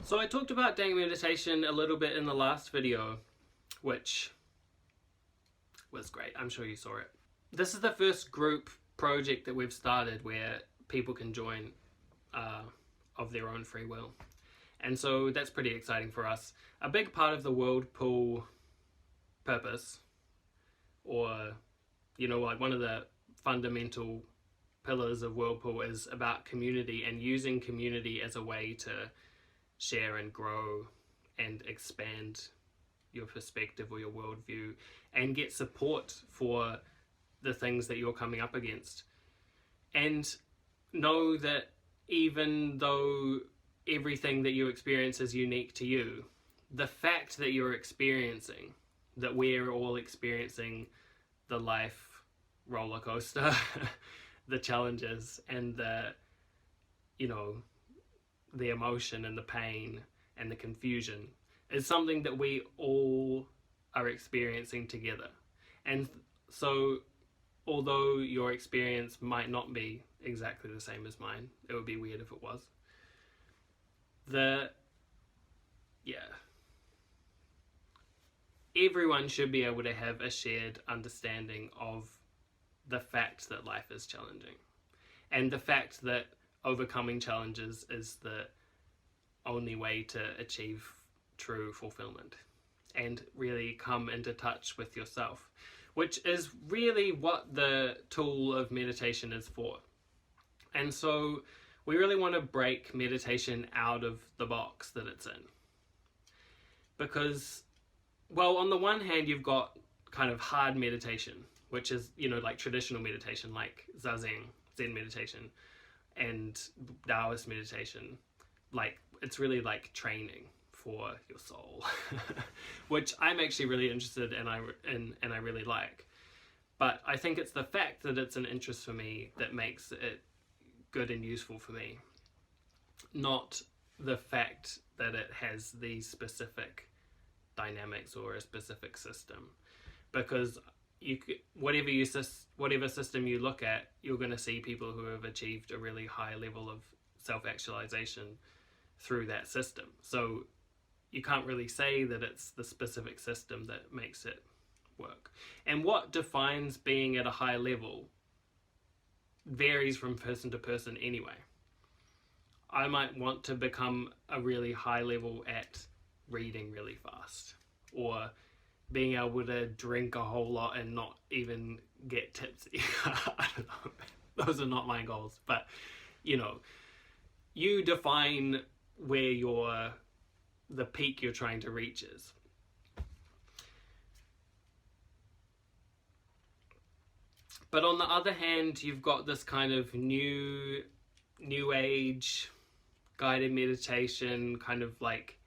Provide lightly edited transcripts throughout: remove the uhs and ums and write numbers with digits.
So I talked about Dank Meditation a little bit in the last video, which was great. I'm sure you saw it. This is the first group project that we've started where people can join of their own free will. And so that's pretty exciting for us. A big part of the whirlpool purpose, or, like one of the fundamental pillars of whirlpool is about community and using community as a way to share and grow and expand your perspective or your worldview and get support for the things that you're coming up against. And know that even though everything that you experience is unique to you, the fact that you're experiencing, that we're all experiencing the life roller coaster, the challenges and the emotion and the pain and the confusion is something that we all are experiencing together. And so although your experience might not be exactly the same as mine, it would be weird if it was, everyone should be able to have a shared understanding of the fact that life is challenging and the fact that overcoming challenges is the only way to achieve true fulfillment and really come into touch with yourself, which is really what the tool of meditation is for. And so we really want to break meditation out of the box that it's in. Because, well, on the one hand, you've got kind of hard meditation, which is, like traditional meditation, like Zazen, Zen meditation, and Taoist meditation. Like, it's really like training for your soul, which I'm actually really interested in and I really like. But I think it's the fact that it's an interest for me that makes it good and useful for me, not the fact that it has these specific dynamics or a specific system. Because whatever system you look at, you're going to see people who have achieved a really high level of self-actualization through that system. So you can't really say that it's the specific system that makes it work. And what defines being at a high level varies from person to person anyway. I might want to become a really high level at reading really fast, or being able to drink a whole lot and not even get tipsy. I don't know. Those are not my goals, but you define where the peak you're trying to reach is. But on the other hand, you've got this kind of new age guided meditation, kind of like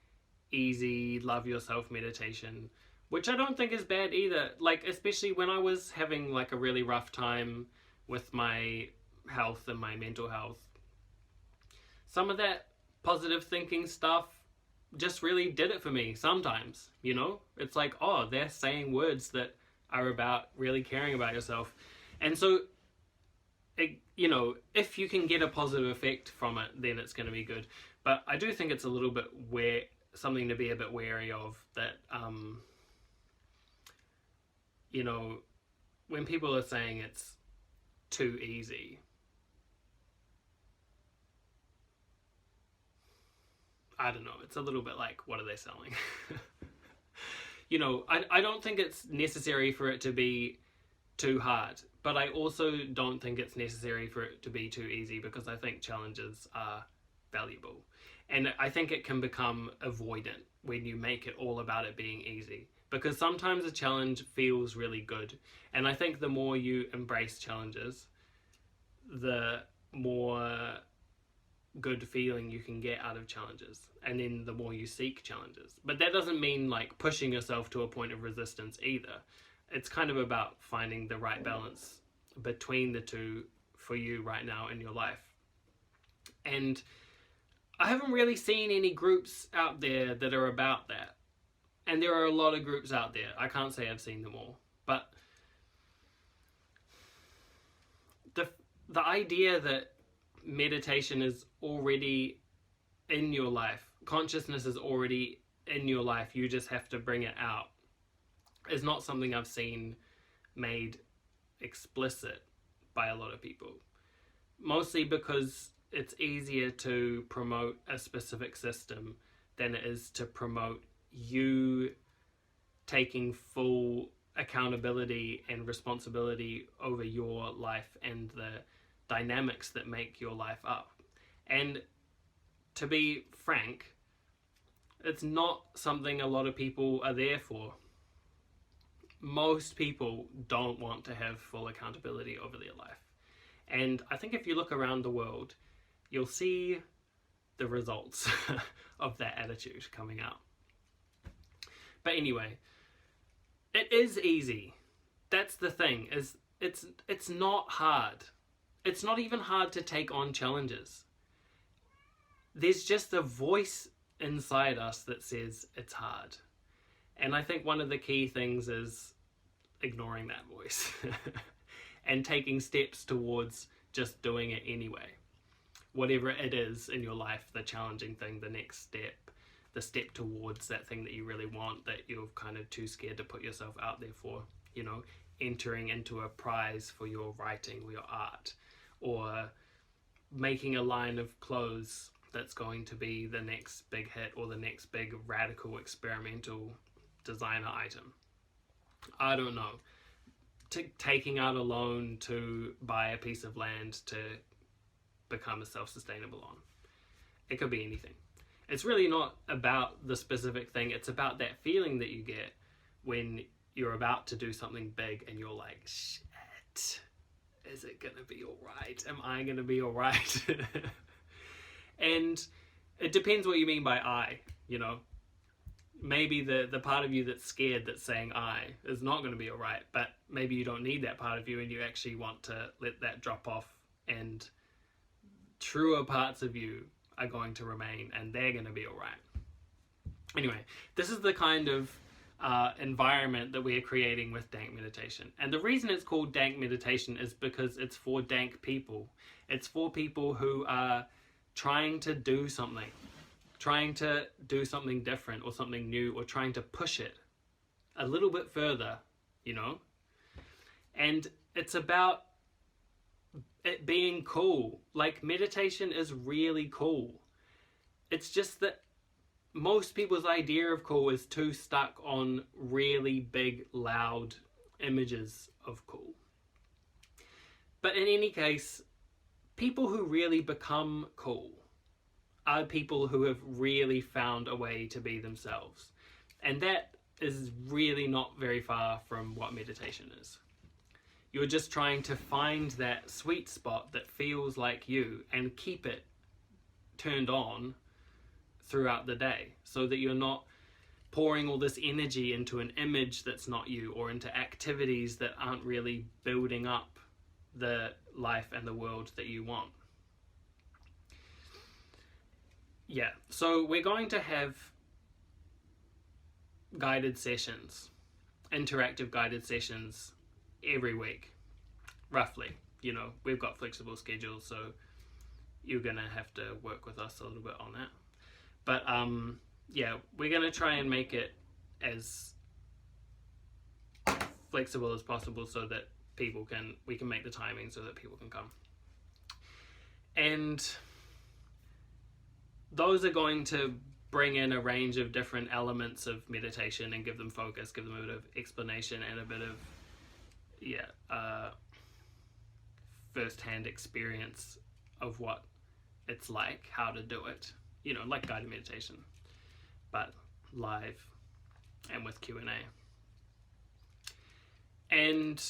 easy love yourself meditation, which I don't think is bad either. Like, especially when I was having like a really rough time with my health and my mental health, some of that positive thinking stuff just really did it for me sometimes. It's like, oh, they're saying words that are about really caring about yourself. And so if you can get a positive effect from it, then it's going to be good. But I do think it's a little bit something to be a bit wary of, that when people are saying it's too easy, I don't know, it's a little bit like, what are they selling? I don't think it's necessary for it to be too hard, but I also don't think it's necessary for it to be too easy, because I think challenges are valuable. And I think it can become avoidant when you make it all about it being easy, because sometimes a challenge feels really good. And I think the more you embrace challenges, the more good feeling you can get out of challenges, and then the more you seek challenges. But that doesn't mean like pushing yourself to a point of resistance either. It's kind of about finding the right balance between the two for you right now in your life. And I haven't really seen any groups out there that are about that. And there are a lot of groups out there. I can't say I've seen them all. But the idea that meditation is already in your life consciousness is already in your life, you just have to bring it out, is not something I've seen made explicit by a lot of people. Mostly because it's easier to promote a specific system than it is to promote you taking full accountability and responsibility over your life and the dynamics that make your life up. And to be frank, it's not something a lot of people are there for. Most people don't want to have full accountability over their life. And I think if you look around the world, you'll see the results of that attitude coming out. But anyway, it is easy. That's the thing, is it's not hard. It's not even hard to take on challenges. There's just a voice inside us that says it's hard. And I think one of the key things is ignoring that voice and taking steps towards just doing it anyway. Whatever it is in your life, the challenging thing, the next step, the step towards that thing that you really want, that you're kind of too scared to put yourself out there for, you know, entering into a prize for your writing or your art, or making a line of clothes that's going to be the next big hit or the next big radical experimental designer item. I don't know. Taking out a loan to buy a piece of land to become a self-sustainable on. It could be anything. It's really not about the specific thing. It's about that feeling that you get when you're about to do something big and you're like, shit, is it gonna be all right? Am I gonna be all right? And it depends what you mean by I, you know. Maybe the part of you that's scared, that's saying I, is not going to be all right, but maybe you don't need that part of you and you actually want to let that drop off, and truer parts of you are going to remain and they're going to be all right. Anyway, this is the kind of environment that we are creating with Dank Meditation. And the reason it's called Dank Meditation is because it's for dank people. It's for people who are trying to do something different or something new, or trying to push it a little bit further, you know? And it's about it being cool. Like, meditation is really cool. It's just that most people's idea of cool is too stuck on really big, loud images of cool. But in any case, people who really become cool are people who have really found a way to be themselves. And that is really not very far from what meditation is. You're just trying to find that sweet spot that feels like you and keep it turned on throughout the day, so that you're not pouring all this energy into an image that's not you, or into activities that aren't really building up the life and the world that you want. Yeah, so we're going to have guided sessions, interactive guided sessions every week, roughly. You know, we've got flexible schedules, so you're going to have to work with us a little bit on that. But yeah, we're going to try and make it as flexible as possible so that we can make the timing so that people can come. And those are going to bring in a range of different elements of meditation and give them focus, give them a bit of explanation and a bit of, first-hand experience of what it's like, how to do it. You know, like guided meditation, but live and with Q&A. And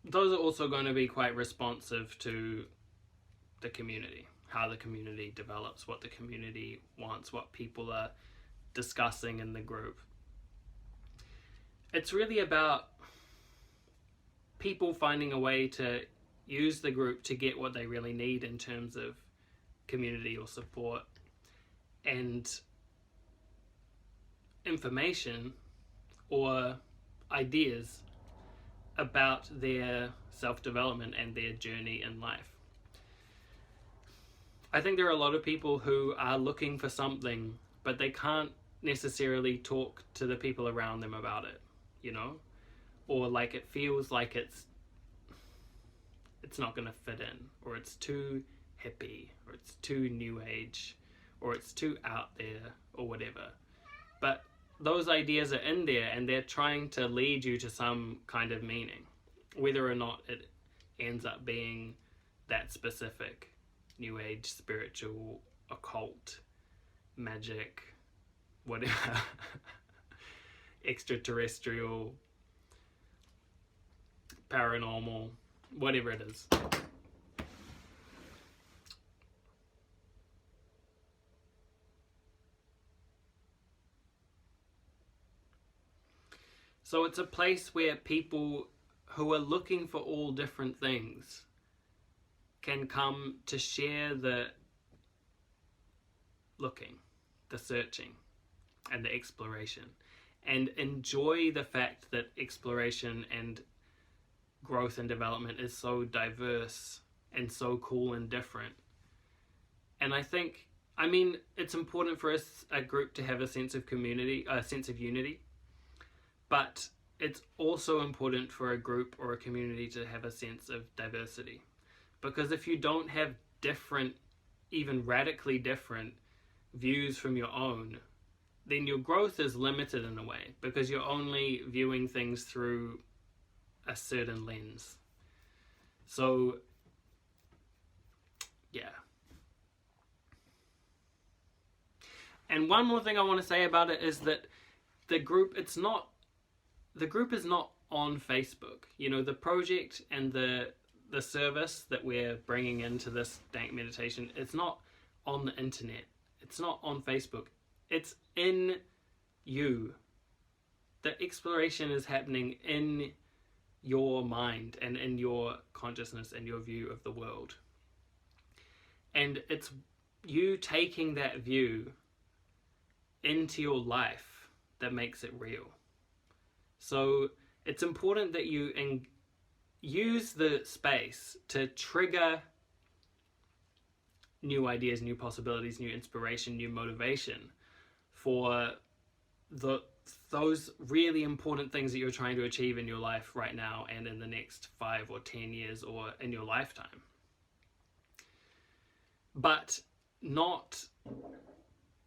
those are also going to be quite responsive to the community, how the community develops, what the community wants, what people are discussing in the group. It's really about people finding a way to use the group to get what they really need in terms of community or support and information or ideas about their self-development and their journey in life. I think there are a lot of people who are looking for something, but they can't necessarily talk to the people around them about it, you know? Or like it feels like it's not going to fit in, or it's too hippie, or it's too new age, or it's too out there, or whatever. But those ideas are in there, and they're trying to lead you to some kind of meaning, whether or not it ends up being that specific new age, spiritual, occult, magic, whatever, extraterrestrial, paranormal, whatever it is. So it's a place where people who are looking for all different things can come to share the looking, the searching, and the exploration, and enjoy the fact that exploration and growth and development is so diverse and so cool and different. And I think, I mean, it's important for us, a group, to have a sense of community, a sense of unity, but it's also important for a group or a community to have a sense of diversity. Because if you don't have different, even radically different views from your own, then your growth is limited in a way, because you're only viewing things through a certain lens. So, yeah. And one more thing I want to say about it is that the group is not on Facebook. You know, the project and the service that we're bringing into this Dank Meditation, it's not on the internet. It's not on Facebook. It's in you. The exploration is happening in your mind and in your consciousness and your view of the world. And it's you taking that view into your life that makes it real. So it's important that you use the space to trigger new ideas, new possibilities, new inspiration, new motivation for those really important things that you're trying to achieve in your life right now and in the next 5 or 10 years or in your lifetime. But not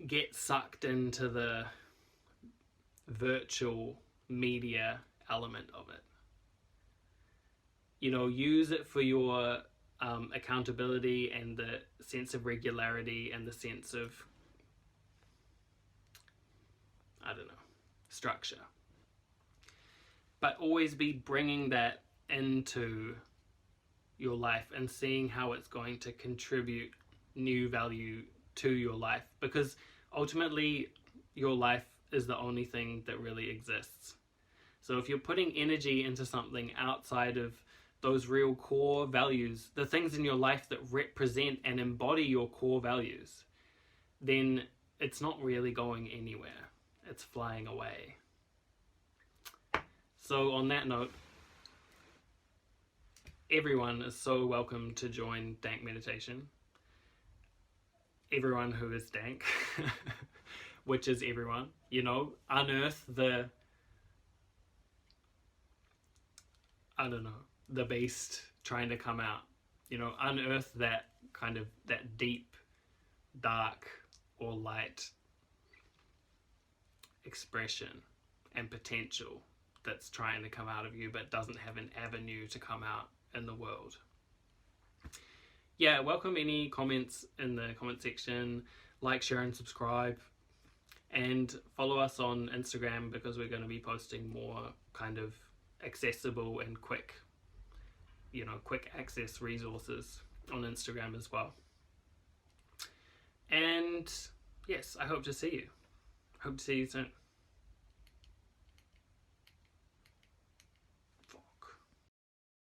get sucked into the virtual media element of it. You know, use it for your accountability and the sense of regularity and the sense of, I don't know, structure. But always be bringing that into your life and seeing how it's going to contribute new value to your life, because ultimately your life is the only thing that really exists. So if you're putting energy into something outside of those real core values, the things in your life that represent and embody your core values, then it's not really going anywhere. It's flying away. So on that note, everyone is so welcome to join Dank Meditation. Everyone who is Dank, which is everyone, you know, unearth the, I don't know, the beast trying to come out, you know, unearth that kind of, that deep, dark or light expression and potential that's trying to come out of you but doesn't have an avenue to come out in the world. Yeah, welcome any comments in the comment section. Like, share and subscribe, and follow us on Instagram, because we're going to be posting more kind of accessible and quick, you know, quick access resources on Instagram as well. And yes, I hope to see you. Hope to see you soon.